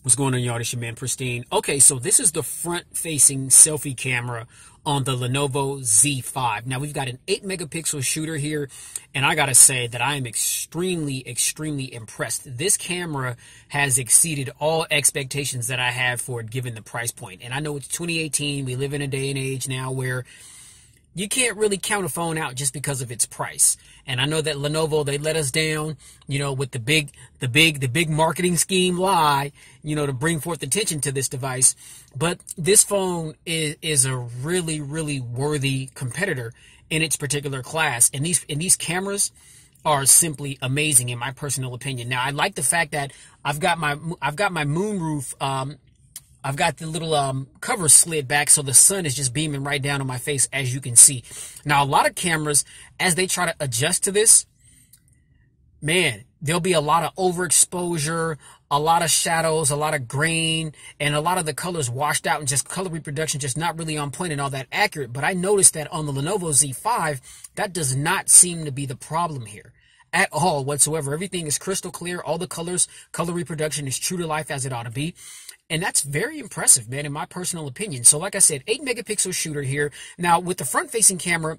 What's going on, y'all? It's your man Pristine. Okay, so this is the front-facing selfie camera on the Lenovo Z5. Now, we've got an 8-megapixel shooter here, and I gotta say that I am extremely impressed. This camera has exceeded all expectations that I have for it, given the price point. And I know it's 2018. We live in a day and age now where you can't really count a phone out just because of its price. And I know that Lenovo, they let us down, you know, with the big marketing scheme lie, you know, to bring forth attention to this device. But this phone is a really worthy competitor in its particular class. And these cameras are simply amazing in my personal opinion. Now, I like the fact that I've got my moonroof, I've got the little cover slid back so the sun is just beaming right down on my face, as you can see. Now, a lot of cameras, as they try to adjust to this, man, there'll be a lot of overexposure, a lot of shadows, a lot of grain, and a lot of the colors washed out and just color reproduction just not really on point and all that accurate. But I noticed that on the Lenovo Z5, that does not seem to be the problem here at all whatsoever. Everything is crystal clear. All the colors, color reproduction is true to life as it ought to be. And that's very impressive, man, in my personal opinion. So like I said, 8-megapixel shooter here. Now, with the front-facing camera,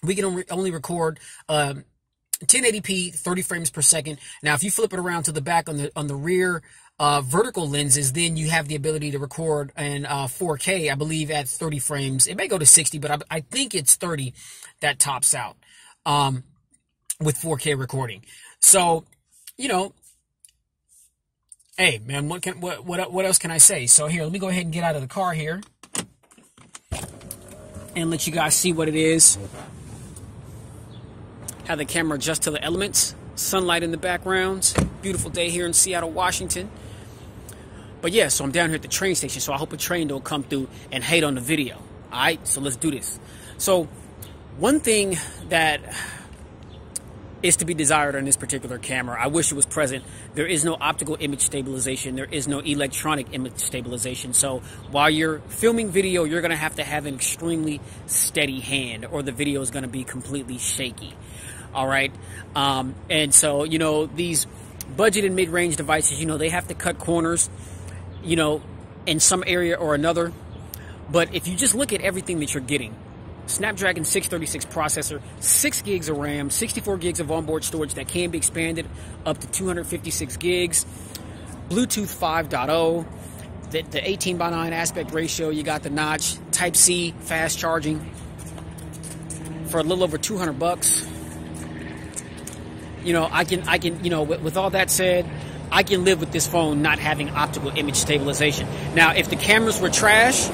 we can only record 1080p, 30 frames per second. Now, if you flip it around to the back on the rear vertical lenses, then you have the ability to record in 4K, I believe, at 30 frames. It may go to 60, but I think it's 30 that tops out with 4K recording. So, you know, hey, man, what else can I say? So here, let me go ahead and get out of the car here and let you guys see what it is. How the camera adjusts to the elements. Sunlight in the background. Beautiful day here in Seattle, Washington. But yeah, so I'm down here at the train station, so I hope a train don't come through and hate on the video. All right, so let's do this. So one thing that is to be desired on this particular camera, I wish it was present. There is no optical image stabilization. There is no electronic image stabilization. So while you're filming video, you're going to have an extremely steady hand, or the video is going to be completely shaky. All right. And so, you know, these budget and mid-range devices, you know, they have to cut corners, you know, in some area or another. But if you just look at everything that you're getting, Snapdragon 636 processor, 6 gigs of RAM, 64 gigs of onboard storage that can be expanded up to 256 gigs, Bluetooth 5.0, the 18:9 aspect ratio, you got the notch, Type-C fast charging for a little over $200. You know, I can, you know, with all that said, I can live with this phone not having optical image stabilization. Now, if the cameras were trash,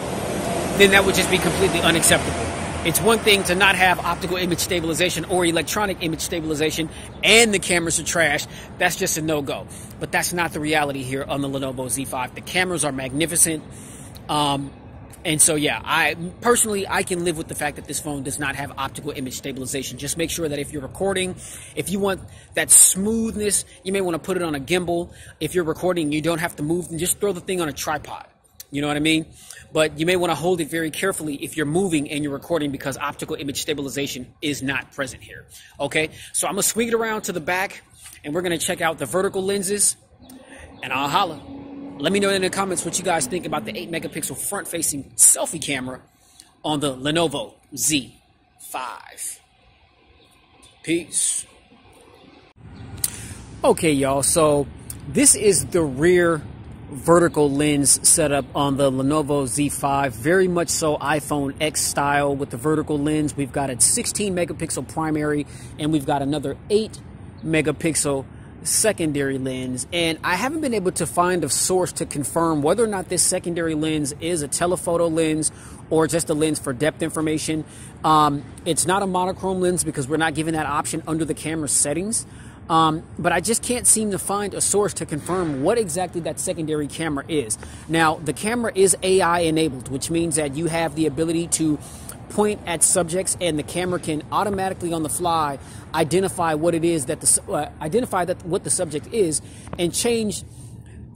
then that would just be completely unacceptable. It's one thing to not have optical image stabilization or electronic image stabilization and the cameras are trash. That's just a no-go. But that's not the reality here on the Lenovo Z5. The cameras are magnificent. And so, yeah, I can live with the fact that this phone does not have optical image stabilization. Just make sure that if you're recording, if you want that smoothness, you may want to put it on a gimbal. If you're recording, you don't have to move, and just throw the thing on a tripod. You know what I mean? But you may want to hold it very carefully if you're moving and you're recording, because optical image stabilization is not present here. Okay, so I'm going to swing it around to the back, and we're going to check out the vertical lenses, and I'll holla. Let me know in the comments what you guys think about the 8-megapixel front-facing selfie camera on the Lenovo Z5. Peace. Okay, y'all, so this is the rear vertical lens setup on the Lenovo Z5. Very much so iPhone X style with the vertical lens. We've got a 16-megapixel primary, and we've got another 8-megapixel secondary lens. And I haven't been able to find a source to confirm whether or not this secondary lens is a telephoto lens or just a lens for depth information. It's not a monochrome lens because we're not given that option under the camera settings. But I just can't seem to find a source to confirm what exactly that secondary camera is. Now, the camera is AI enabled, which means that you have the ability to point at subjects, and the camera can automatically on the fly identify what it is that what the subject is, and change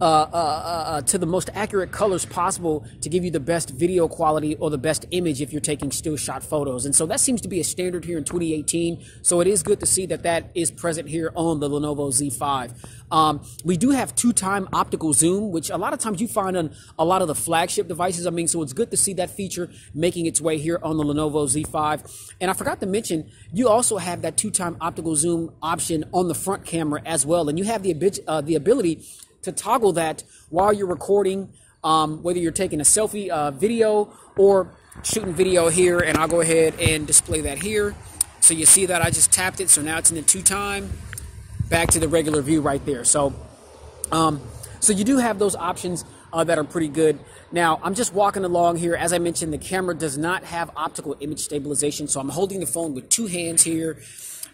to the most accurate colors possible to give you the best video quality or the best image if you're taking still shot photos. And so that seems to be a standard here in 2018. So it is good to see that that is present here on the Lenovo Z5. We do have 2-time optical zoom, which a lot of times you find on a lot of the flagship devices. I mean, so it's good to see that feature making its way here on the Lenovo Z5. And I forgot to mention, you also have that 2-time optical zoom option on the front camera as well. And you have the ability to toggle that while you're recording, whether you're taking a selfie video or shooting video here. And I'll go ahead and display that here. So you see that I just tapped it. So now it's in the 2-time, back to the regular view right there. So, so you do have those options that are pretty good. Now, I'm just walking along here. As I mentioned, the camera does not have optical image stabilization. So I'm holding the phone with 2 hands here.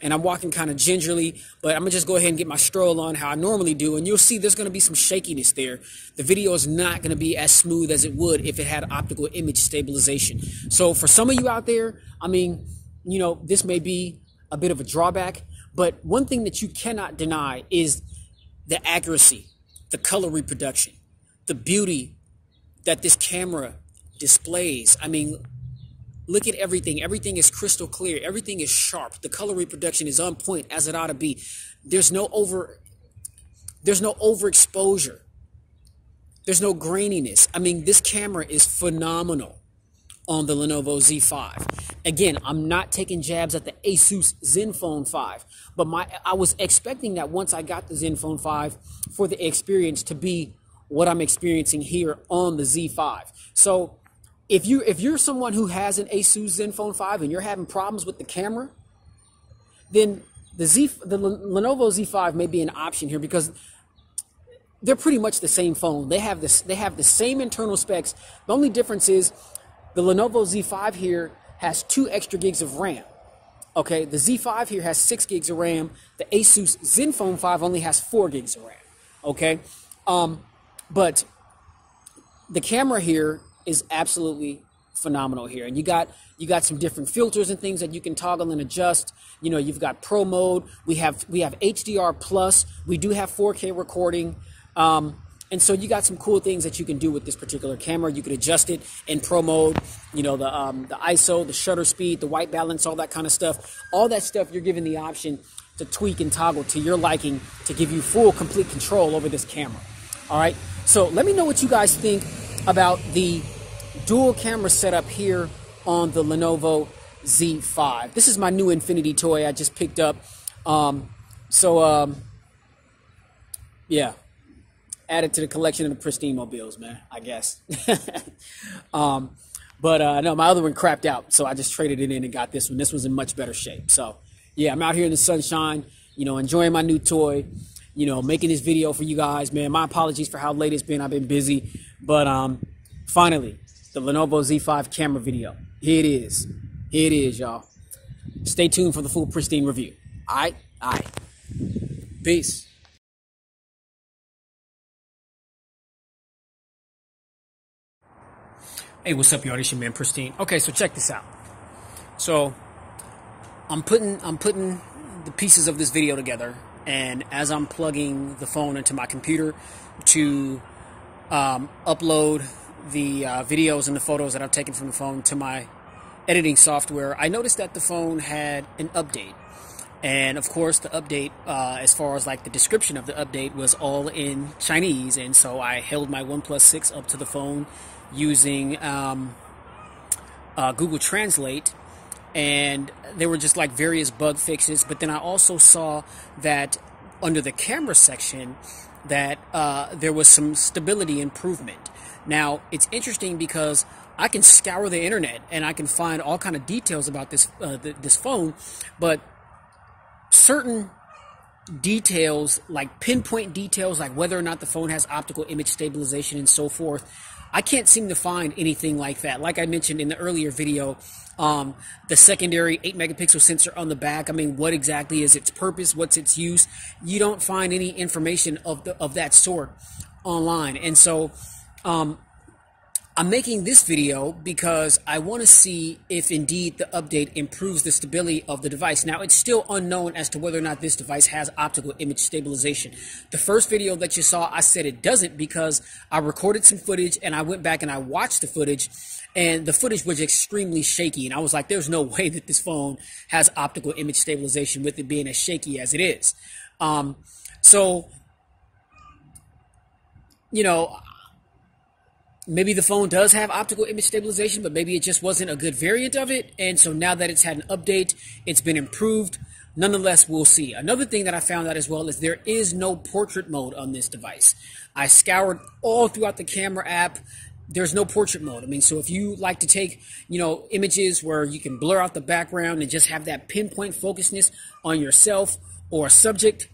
And I'm walking kind of gingerly, but I'm going to just go ahead and get my stroll on how I normally do. And you'll see there's going to be some shakiness there. The video is not going to be as smooth as it would if it had optical image stabilization. So for some of you out there, I mean, you know, this may be a bit of a drawback, but one thing that you cannot deny is the accuracy, the color reproduction, the beauty that this camera displays. I mean, look at everything. Everything is crystal clear. Everything is sharp. The color reproduction is on point as it ought to be. There's no overexposure. There's no graininess. I mean, this camera is phenomenal on the Lenovo Z5. Again, I'm not taking jabs at the Asus Zenfone 5, but I was expecting that once I got the Zenfone 5 for the experience to be what I'm experiencing here on the Z5. So if you're someone who has an Asus Zenfone 5 and you're having problems with the camera, then the Lenovo Z5 may be an option here because they're pretty much the same phone. They have the same internal specs. The only difference is the Lenovo Z5 here has 2 extra gigs of RAM. Okay, the Z5 here has 6 gigs of RAM. The Asus Zenfone 5 only has 4 gigs of RAM. Okay, but the camera here is absolutely phenomenal here, and you got some different filters and things that you can toggle and adjust. You know, you've got Pro mode. We have HDR plus. We do have 4K recording, and so you got some cool things that you can do with this particular camera. You could adjust it in Pro mode. You know, the ISO, the shutter speed, the white balance, all that kind of stuff. All that stuff you're given the option to tweak and toggle to your liking to give you full, complete control over this camera. All right. So let me know what you guys think about the dual camera setup here on the Lenovo Z5. This is my new Infinity toy I just picked up. Yeah, added to the collection of the pristine mobiles, man, I guess. No, my other one crapped out, so I just traded it in and got this one. This one's in much better shape. So yeah, I'm out here in the sunshine, you know, enjoying my new toy, you know, making this video for you guys, man. My apologies for how late it's been. I've been busy, but finally, the Lenovo Z5 camera video. Here it is. Here it is, y'all. Stay tuned for the full pristine review. All right? All right. Peace. Hey, what's up, y'all? It's your man, Pristine. Okay, so check this out. So I'm putting the pieces of this video together, and as I'm plugging the phone into my computer to upload the videos and the photos that I've taken from the phone to my editing software, I noticed that the phone had an update. And of course, the update, as far as like the description of the update, was all in Chinese. And so I held my OnePlus 6 up to the phone using Google Translate, and there were just like various bug fixes. But then I also saw that under the camera section that there was some stability improvement. Now, it's interesting because I can scour the internet and I can find all kind of details about this this phone, but certain details, like pinpoint details, like whether or not the phone has optical image stabilization and so forth, I can't seem to find anything like that. Like I mentioned in the earlier video, the secondary 8 megapixel sensor on the back, I mean, what exactly is its purpose? What's its use? You don't find any information of that sort online. And so I'm making this video because I want to see if indeed the update improves the stability of the device. Now, it's still unknown as to whether or not this device has optical image stabilization. The first video that you saw, I said it doesn't because I recorded some footage and I went back and I watched the footage, and the footage was extremely shaky. And I was like, there's no way that this phone has optical image stabilization with it being as shaky as it is. So, you know, maybe the phone does have optical image stabilization, but maybe it just wasn't a good variant of it. And so now that it's had an update, it's been improved. Nonetheless, we'll see. Another thing that I found out as well is there is no portrait mode on this device. I scoured all throughout the camera app. There's no portrait mode. I mean, so if you like to take, images where you can blur out the background and just have that pinpoint focusedness on yourself or a subject,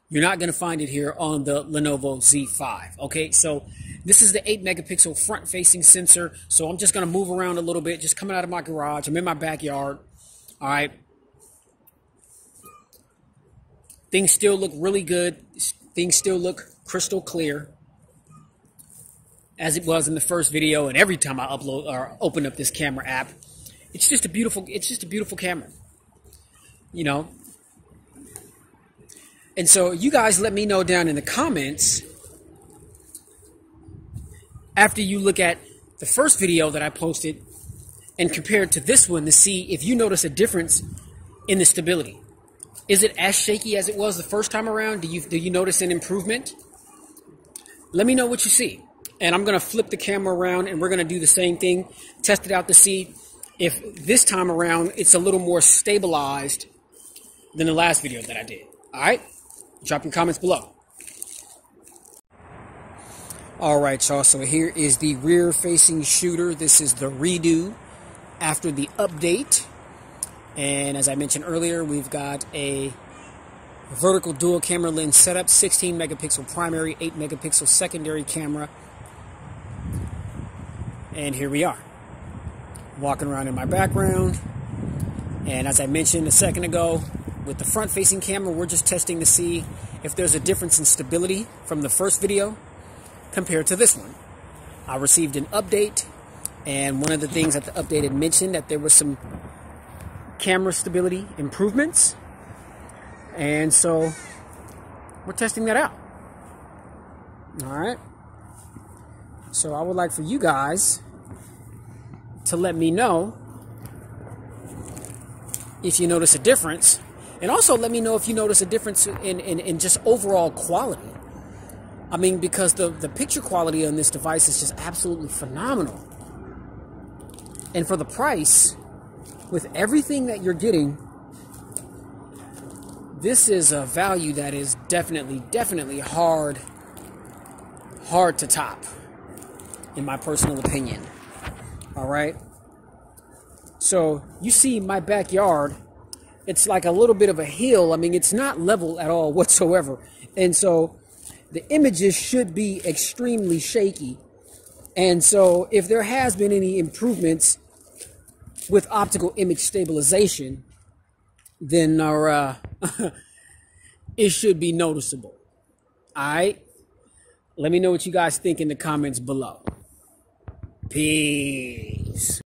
you're not going to find it here on the Lenovo Z5. Okay, so this is the 8 megapixel front facing sensor. So I'm just going to move around a little bit, just coming out of my garage. I'm in my backyard. All right. Things still look really good. Things still look crystal clear as it was in the first video. And every time I upload or open up this camera app, it's just a beautiful camera, And so you guys let me know down in the comments after you look at the first video that I posted and compare it to this one to see if you notice a difference in the stability. Is it as shaky as it was the first time around? Do you notice an improvement? Let me know what you see. And I'm going to flip the camera around and we're going to do the same thing. Test it out to see if this time around it's a little more stabilized than the last video that I did. All right? Drop your comments below. All right, y'all. So here is the rear-facing shooter. This is the redo after the update. And as I mentioned earlier, we've got a vertical dual camera lens setup, 16 megapixel primary, 8 megapixel secondary camera. And here we are, walking around in my background. And as I mentioned a second ago, with the front-facing camera, we're just testing to see if there's a difference in stability from the first video compared to this one. I received an update, and one of the things that the update had mentioned that there was some camera stability improvements, and so we're testing that out. All right. So I would like for you guys to let me know if you notice a difference. And also let me know if you notice a difference in just overall quality. I mean, because the picture quality on this device is just absolutely phenomenal. And for the price, with everything that you're getting, this is a value that is definitely hard to top, in my personal opinion. All right. So you see my backyard. It's like a little bit of a hill. I mean, it's not level at all whatsoever. And so the images should be extremely shaky. And so if there has been any improvements with optical image stabilization, then it should be noticeable. All right? Let me know what you guys think in the comments below. Peace.